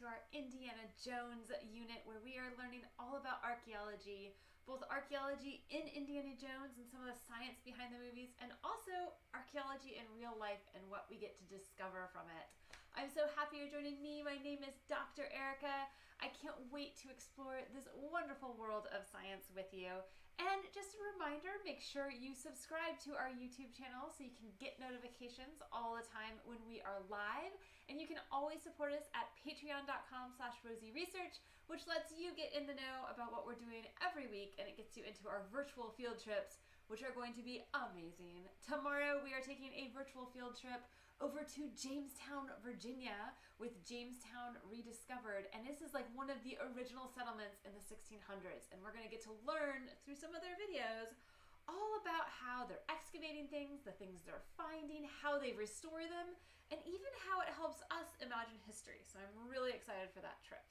our Indiana Jones unit where we are learning all about archaeology, both archaeology in Indiana Jones and some of the science behind the movies, and also archaeology in real life and what we get to discover from it. I'm so happy you're joining me. My name is Dr. Erica. I can't wait to explore this wonderful world of science with you. And just a reminder, make sure you subscribe to our YouTube channel so you can get notifications all the time when we are live. And you can always support us at patreon.com/rosieresearch, which lets you get in the know about what we're doing every week, and it gets you into our virtual field trips, which are going to be amazing. Tomorrow we are taking a virtual field trip over to Jamestown, Virginia with Jamestown Rediscovered. And this is like one of the original settlements in the 1600s. And we're gonna get to learn through some of their videos all about how they're excavating things, the things they're finding, how they restore them, and even how it helps us imagine history. So I'm really excited for that trip.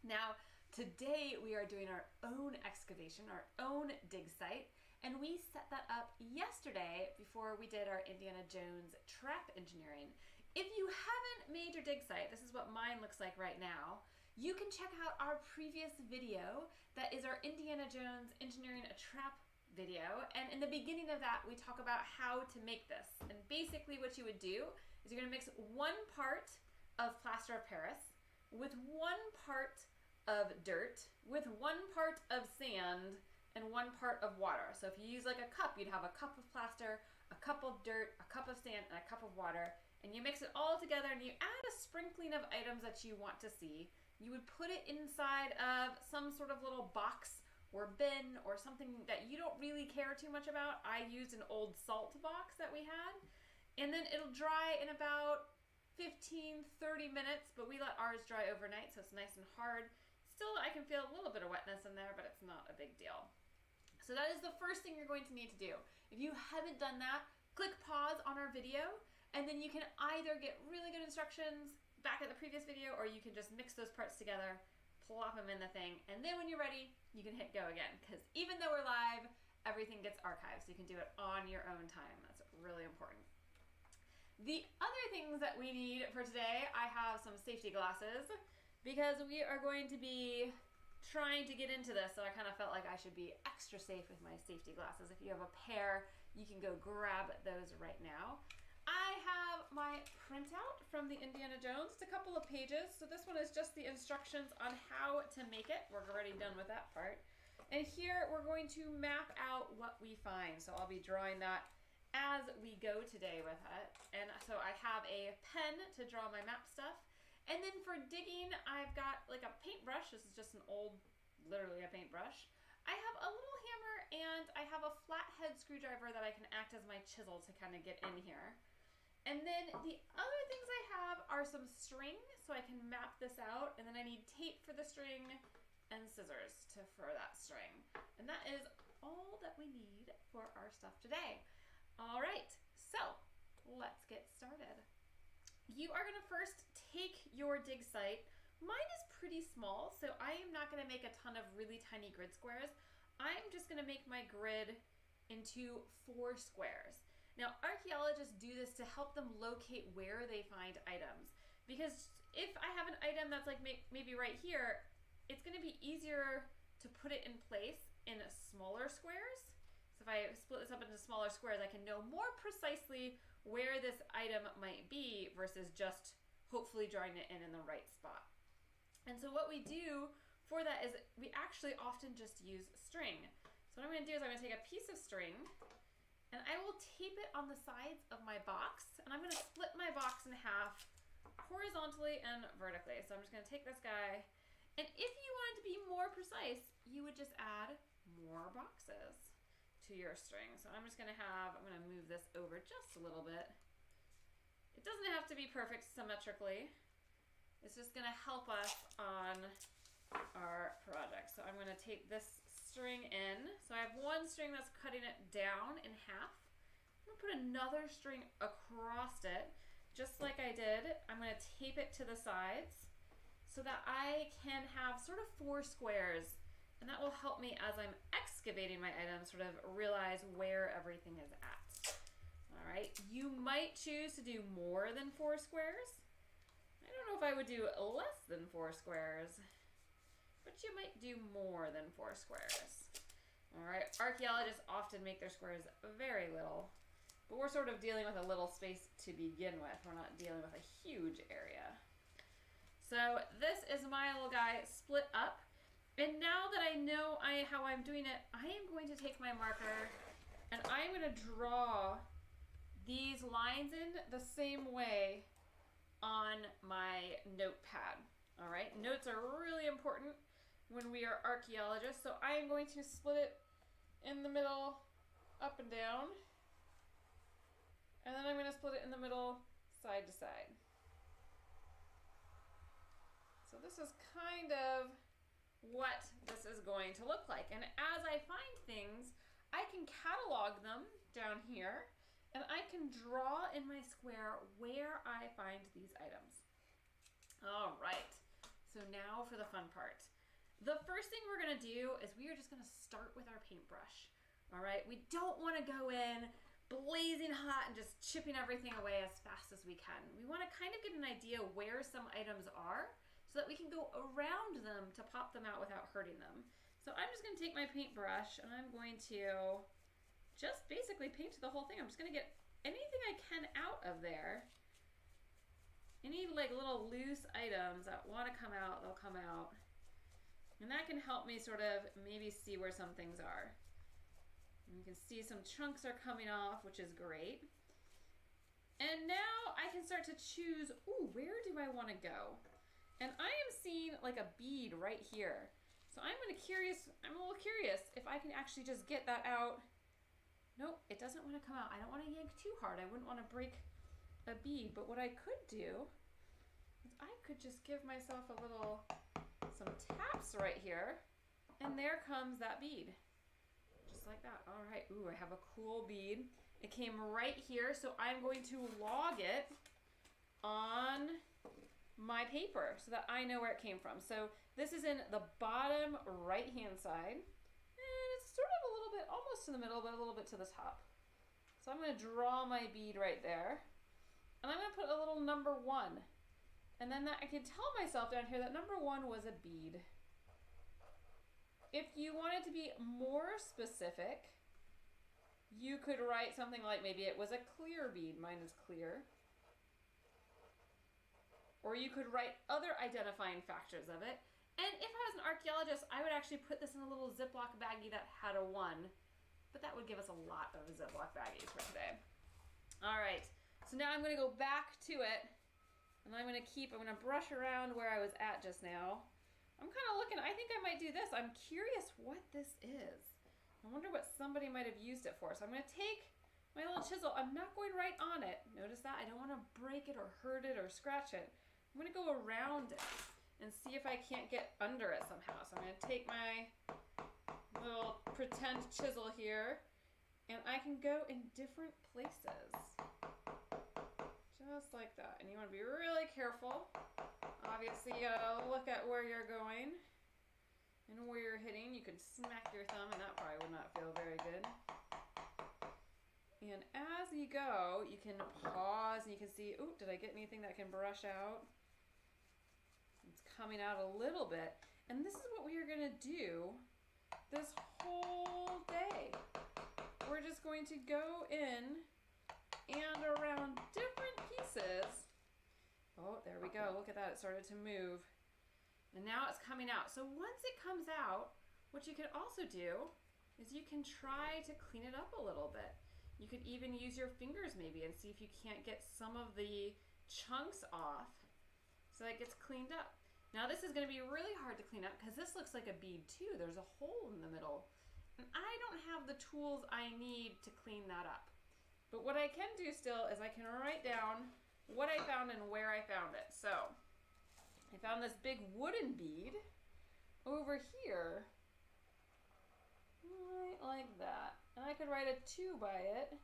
Now, today we are doing our own excavation, our own dig site, and we set that up yesterday before we did our Indiana Jones trap engineering. If you haven't made your dig site, this is what mine looks like right now, you can check out our previous video that is our Indiana Jones engineering a trap video, and in the beginning of that we talk about how to make this. And basically what you would do is you're going to mix 1 part of plaster of Paris with 1 part of dirt, with 1 part of sand, and 1 part of water. So if you use like a cup, you'd have a cup of plaster, a cup of dirt, a cup of sand, and a cup of water, and you mix it all together and you add a sprinkling of items that you want to see. You would put it inside of some sort of little box or bin or something that you don't really care too much about. I used an old salt box that we had, and then it'll dry in about 15-30 minutes, but we let ours dry overnight so it's nice and hard. Still, I can feel a little bit of wetness in there, but it's not a big deal. So that is the first thing you're going to need to do. If you haven't done that, click pause on our video, and then you can either get really good instructions back at the previous video, or you can just mix those parts together, plop them in the thing, and then when you're ready, you can hit go again. Because even though we're live, everything gets archived, so you can do it on your own time. That's really important. The other things that we need for today, I have some safety glasses, because we are going to be trying to get into this, so I kind of felt like I should be extra safe with my safety glasses. If you have a pair, you can go grab those right now. I have my printout from the Indiana Jones. It's a couple of pages, so this one is just the instructions on how to make it. We're already done with that part. And here we're going to map out what we find, so I'll be drawing that as we go today with it. And so I have a pen to draw my map stuff. And then for digging, I've got like a paintbrush. This is just an old, literally a paintbrush. I have a little hammer and I have a flathead screwdriver that I can act as my chisel to kind of get in here. And then the other things I have are some string, so I can map this out. And then I need tape for the string and scissors for that string. And that is all that we need for our stuff today. All right, so let's get started. You are going to first take your dig site. Mine is pretty small, so I am not going to make a ton of really tiny grid squares. I'm just going to make my grid into 4 squares. Now, archaeologists do this to help them locate where they find items. Because if I have an item that's like maybe right here, it's going to be easier to put it in place in smaller squares. So if I split this up into smaller squares, I can know more precisely where this item might be versus just hopefully drawing it in the right spot. And so what we do for that is we actually often just use string. So what I'm going to do is I'm going to take a piece of string and I will tape it on the sides of my box, and I'm going to split my box in half horizontally and vertically. So I'm just going to take this guy, and if you wanted to be more precise, you would just add more boxes to your string. So I'm going to move this over just a little bit. It doesn't have to be perfect symmetrically. It's just going to help us on our project. So I'm going to take this string in. So I have one string that's cutting it down in half. I'm going to put another string across it, just like I did. I'm going to tape it to the sides so that I can have sort of 4 squares, and that will help me as I'm excavating my items sort of realize where everything is at. All right, you might choose to do more than 4 squares. I don't know if I would do less than 4 squares, but you might do more than 4 squares. All right, archaeologists often make their squares very little, but we're sort of dealing with a little space to begin with. We're not dealing with a huge area. So this is my little guy split up. And now that I know how I'm doing it, I am going to take my marker and I'm going to draw these lines in the same way on my notepad. All right, notes are really important when we are archaeologists. So I am going to split it in the middle, up and down. And then I'm going to split it in the middle, side to side. So this is kind of what this is going to look like. And as I find things, I can catalog them down here, and I can draw in my square where I find these items. All right, so now for the fun part. The first thing we're gonna do is we are just gonna start with our paintbrush. All right, we don't wanna go in blazing hot and just chipping everything away as fast as we can. We wanna kind of get an idea where some items are, so that we can go around them to pop them out without hurting them. So I'm just gonna take my paintbrush and I'm going to just basically paint the whole thing. I'm just gonna get anything I can out of there. Any like little loose items that wanna come out, they'll come out. And that can help me sort of maybe see where some things are. And you can see some chunks are coming off, which is great. And now I can start to choose, ooh, where do I wanna go? And I am seeing like a bead right here. So I'm a little curious if I can actually just get that out. Nope, it doesn't want to come out. I don't want to yank too hard. I wouldn't want to break a bead, but what I could do is I could just give myself some taps right here, and there comes that bead. Just like that. All right, ooh, I have a cool bead. It came right here, so I'm going to log it on my paper so that I know where it came from. So this is in the bottom right hand side, and it's sort of a little bit almost to the middle, but a little bit to the top. So I'm going to draw my bead right there, and I'm going to put a little number 1, and then I can tell myself down here that number 1 was a bead. If you wanted to be more specific, you could write something like maybe it was a clear bead. Mine is clear. Or you could write other identifying factors of it. And if I was an archaeologist, I would actually put this in a little Ziploc baggie that had a 1, but that would give us a lot of Ziploc baggies for today. All right, so now I'm gonna go back to it, and I'm gonna brush around where I was at just now. I'm kind of looking, I think I might do this. I'm curious what this is. I wonder what somebody might have used it for. So I'm gonna take my little chisel. I'm not going right on it. Notice that? I don't wanna break it or hurt it or scratch it. I'm gonna go around it and see if I can't get under it somehow. So I'm gonna take my little pretend chisel here, and I can go in different places. Just like that. And you wanna be really careful. Obviously, you gotta look at where you're going and where you're hitting. You could smack your thumb, and that probably would not feel very good. And as you go, you can pause, and you can see, ooh, did I get anything that can brush out? It's coming out a little bit. And this is what we are gonna do this whole day. We're just going to go in and around different pieces. Oh, there we go. Look at that. It started to move. And now it's coming out. So once it comes out, what you can also do is you can try to clean it up a little bit. You could even use your fingers maybe and see if you can't get some of the chunks off so that it gets cleaned up. Now this is going to be really hard to clean up because this looks like a bead too. There's a hole in the middle. And I don't have the tools I need to clean that up. But what I can do still is I can write down what I found and where I found it. So I found this big wooden bead over here, right like that. And I could write a 2 by it.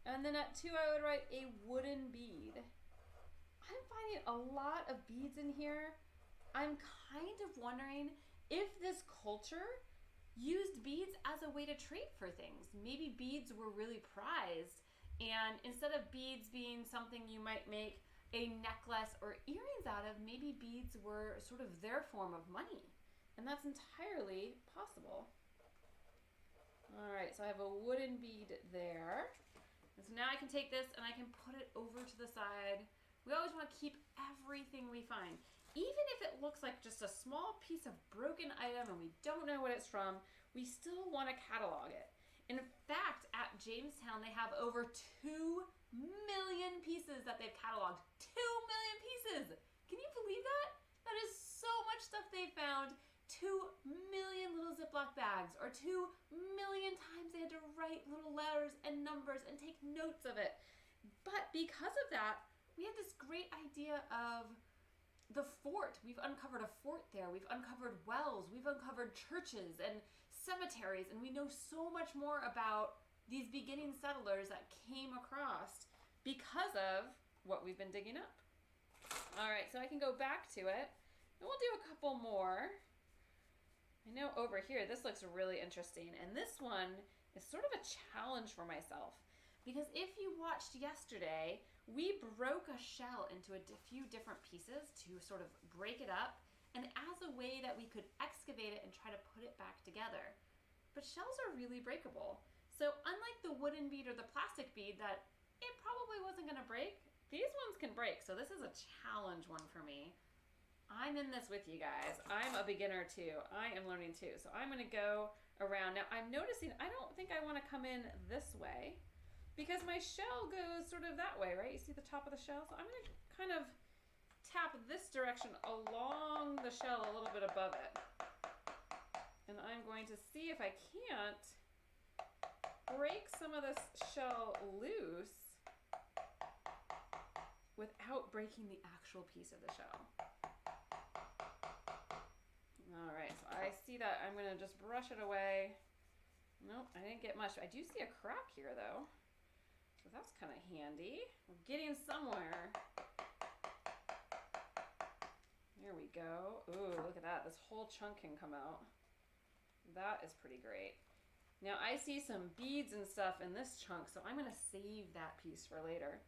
And then at 2 I would write a wooden bead. I'm finding a lot of beads in here. I'm kind of wondering if this culture used beads as a way to trade for things. Maybe beads were really prized, and instead of beads being something you might make a necklace or earrings out of, maybe beads were sort of their form of money. And that's entirely possible. All right, so I have a wooden bead there. And so now I can take this and I can put it over to the side. We always want to keep everything we find. Even if it looks like just a small piece of broken item and we don't know what it's from, we still want to catalog it. In fact, at Jamestown, they have over 2 million pieces that they've cataloged. 2 million pieces! Can you believe that? That is so much stuff they found. 2 million little Ziploc bags, or 2 million times they had to write little letters and numbers and take notes of it. But because of that, we have this great idea of the fort. We've uncovered a fort there. We've uncovered wells. We've uncovered churches and cemeteries, and we know so much more about these beginning settlers that came across because of what we've been digging up. All right, so I can go back to it, and we'll do a couple more. I know over here, this looks really interesting, and this one is sort of a challenge for myself, because if you watched yesterday, we broke a shell into a few different pieces to sort of break it up, and as a way that we could excavate it and try to put it back together. But shells are really breakable. So unlike the wooden bead or the plastic bead that it probably wasn't gonna break, these ones can break. So this is a challenge one for me. I'm in this with you guys. I'm a beginner too. I am learning too. So I'm gonna go around. Now I'm noticing I don't think I wanna come in this way because my shell goes sort of that way, right? You see the top of the shell? So I'm gonna kind of tap this direction along the shell a little bit above it. And I'm going to see if I can't break some of this shell loose without breaking the actual piece of the shell. All right, so I see that. I'm gonna just brush it away. Nope, I didn't get much. I do see a crack here though. So that's kind of handy. We're getting somewhere. There we go. Ooh, look at that. This whole chunk can come out. That is pretty great. Now I see some beads and stuff in this chunk, so I'm gonna save that piece for later.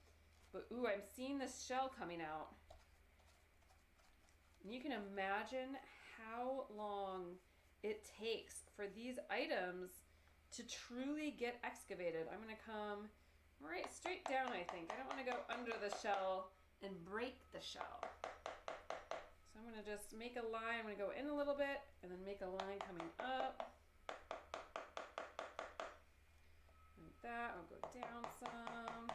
But ooh, I'm seeing this shell coming out. And you can imagine how long it takes for these items to truly get excavated. I'm gonna come right straight down, I think. I don't wanna go under the shell and break the shell. So I'm gonna just make a line. I'm gonna go in a little bit and then make a line coming up. Like that, I'll go down some.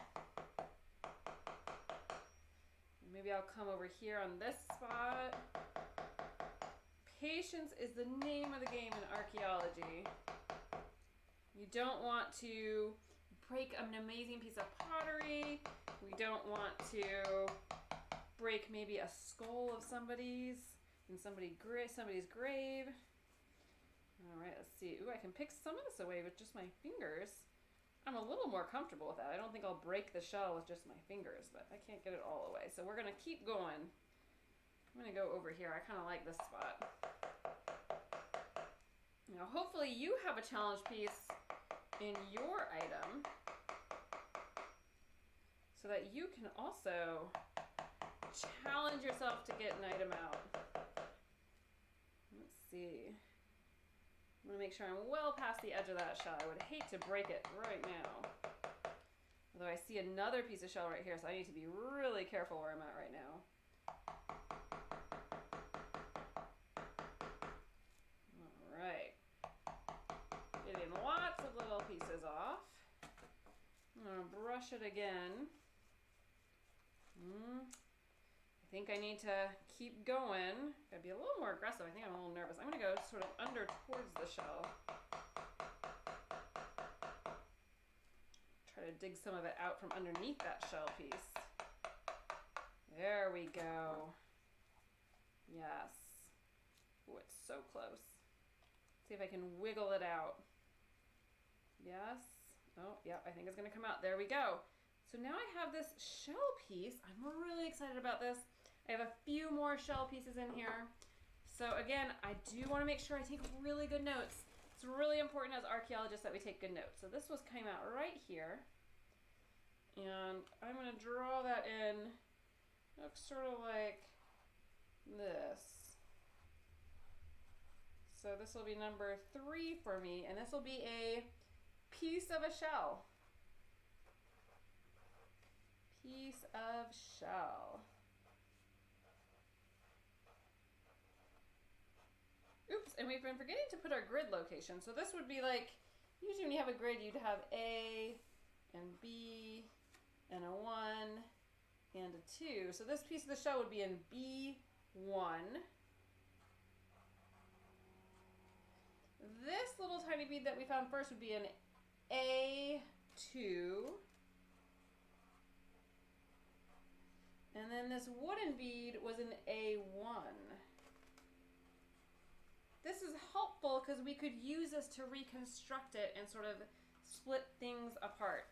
Maybe I'll come over here on this spot. Patience is the name of the game in archaeology. You don't want to break an amazing piece of pottery. We don't want to break maybe a skull of somebody's in somebody's grave. All right, let's see. Ooh, I can pick some of this away with just my fingers. I'm a little more comfortable with that. I don't think I'll break the shell with just my fingers, but I can't get it all away. So we're gonna keep going. I'm gonna go over here. I kind of like this spot. Now, hopefully you have a challenge piece in your item so that you can also challenge yourself to get an item out. Let's see. I'm gonna make sure I'm well past the edge of that shell. I would hate to break it right now. Although I see another piece of shell right here, so I need to be really careful where I'm at right now. All right. Getting lots of little pieces off. I'm gonna brush it again. I think I need to keep going. Gotta be a little more aggressive. I think I'm a little nervous. I'm gonna go sort of under towards the shell. Try to dig some of it out from underneath that shell piece. There we go. Yes. Oh, it's so close. See if I can wiggle it out. Yes. Oh, yeah, I think it's gonna come out. There we go. So now I have this shell piece. I'm really excited about this. I have a few more shell pieces in here. So again, I do want to make sure I take really good notes. It's really important as archaeologists that we take good notes. So this came out right here. And I'm going to draw that in Looks sort of like this. So this will be number 3 for me, and this will be a piece of a shell. Piece of shell. Oops, and we've been forgetting to put our grid location. So this would be like, usually when you have a grid, you'd have A and B and a 1 and a 2. So this piece of the shell would be in B1. This little tiny bead that we found first would be in A2. And then this wooden bead was in A1. This is helpful because we could use this to reconstruct it and sort of split things apart.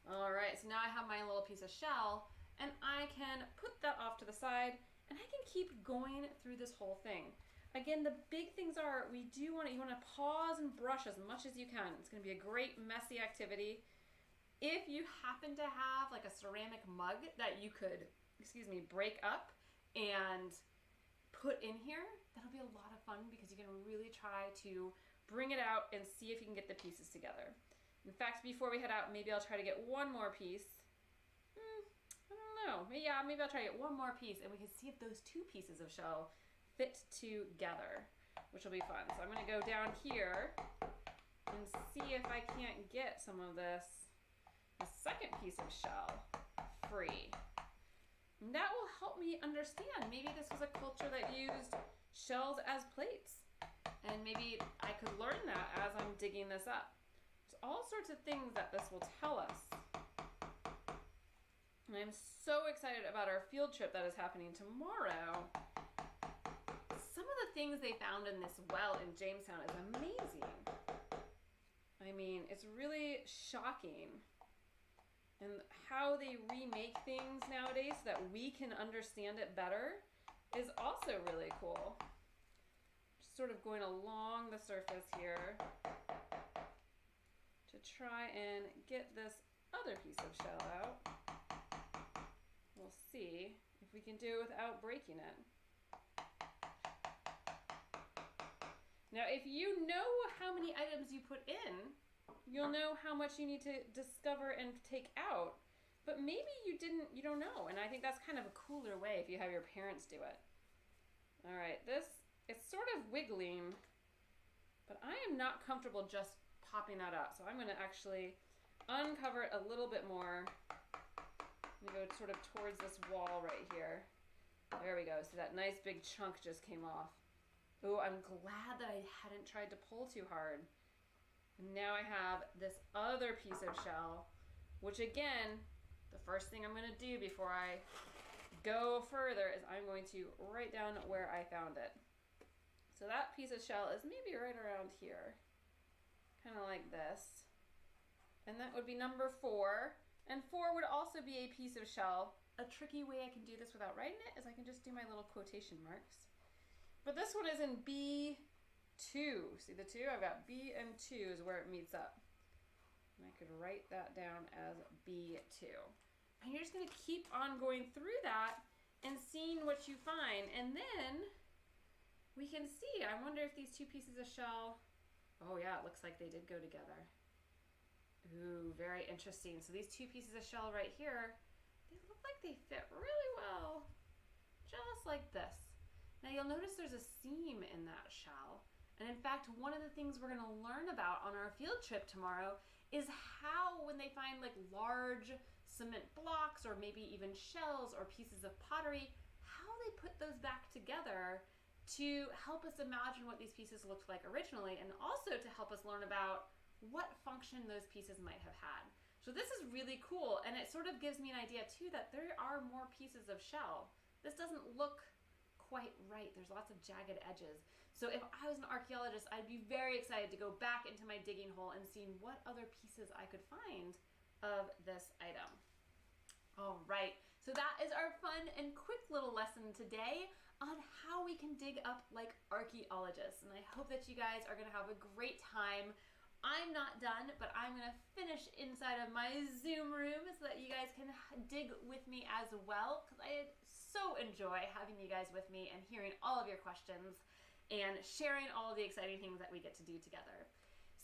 All right, so now I have my little piece of shell, and I can put that off to the side, and I can keep going through this whole thing. Again, the big things are, you want to pause and brush as much as you can. It's going to be a great messy activity. If you happen to have like a ceramic mug that you could, break up and put in here, that'll be a lot of fun because you can really try to bring it out and see if you can get the pieces together. In fact, before we head out, maybe I'll try to get one more piece. I don't know. Maybe I'll try to get one more piece and we can see if those 2 pieces of shell fit together, which will be fun. So I'm going to go down here and see if I can't get some of the second piece of shell free. And that will help me understand. Maybe this was a culture that used shells as plates. And maybe I could learn that as I'm digging this up. There's all sorts of things that this will tell us. And I'm so excited about our field trip that is happening tomorrow. Some of the things they found in this well in Jamestown is amazing. I mean, it's really shocking. And how they remake things nowadays so that we can understand it better is also really cool. Just sort of going along the surface here to try and get this other piece of shell out. We'll see if we can do it without breaking it. Now, if you know how many items you put in, you'll know how much you need to discover and take out. But maybe you don't know. And I think that's kind of a cooler way if you have your parents do it. All right, it's sort of wiggling, but I am not comfortable just popping that out. So I'm going to actually uncover it a little bit more. I'm going to go sort of towards this wall right here. There we go. So that nice big chunk just came off. Oh, I'm glad that I hadn't tried to pull too hard. And now I have this other piece of shell, which again, the first thing I'm going to do before I go further is I'm going to write down where I found it. So that piece of shell is maybe right around here, kind of like this. And that would be number 4. And 4 would also be a piece of shell. A tricky way I can do this without writing it is I can just do my little quotation marks. But this one is in B2. See the 2? I've got B and 2 is where it meets up. And I could write that down as B2. And you're just going to keep on going through that and seeing what you find. And then we can see, I wonder if these 2 pieces of shell, oh yeah, it looks like they did go together. Ooh, very interesting. So these 2 pieces of shell right here, they look like they fit really well. Just like this. Now you'll notice there's a seam in that shell. And in fact, one of the things we're going to learn about on our field trip tomorrow is how when they find like large cement blocks or maybe even shells or pieces of pottery, how they put those back together to help us imagine what these pieces looked like originally, and also to help us learn about what function those pieces might have had. So this is really cool, and it sort of gives me an idea too that there are more pieces of shell. This doesn't look quite right. There's lots of jagged edges. So if I was an archaeologist, I'd be very excited to go back into my digging hole and see what other pieces I could find of this item. All right, so that is our fun and quick little lesson today on how we can dig up like archaeologists. And I hope that you guys are gonna have a great time I'm not done, but I'm going to finish inside of my Zoom room so that you guys can dig with me as well, because I so enjoy having you guys with me and hearing all of your questions and sharing all the exciting things that we get to do together.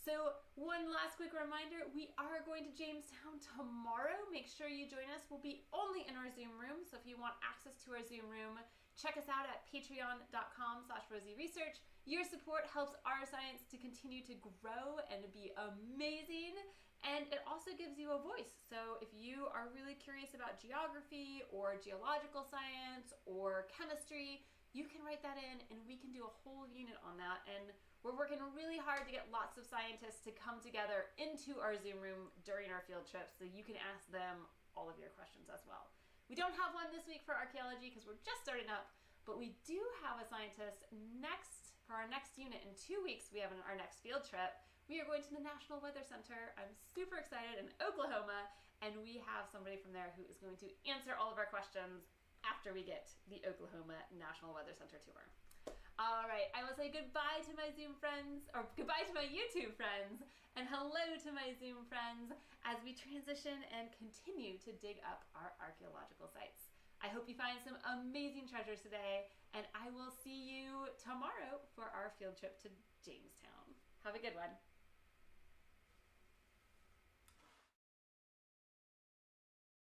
So one last quick reminder, we are going to Jamestown tomorrow. Make sure you join us. We'll be only in our Zoom room, so if you want access to our Zoom room, check us out at patreon.com/rosieresearch. Your support helps our science to continue to grow and be amazing, and it also gives you a voice. So if you are really curious about geography or geological science or chemistry, you can write that in and we can do a whole unit on that. And we're working really hard to get lots of scientists to come together into our Zoom room during our field trips so you can ask them all of your questions as well. We don't have one this week for archaeology because we're just starting up, but we do have a scientist for our next unit. In 2 weeks, we have our next field trip. We are going to the National Weather Center. I'm super excited, in Oklahoma, and we have somebody from there who is going to answer all of our questions after we get the Oklahoma National Weather Center tour. All right, I will say goodbye to my Zoom friends, or goodbye to my YouTube friends, and hello to my Zoom friends as we transition and continue to dig up our archaeological sites. I hope you find some amazing treasures today, and I will see you tomorrow for our field trip to Jamestown. Have a good one.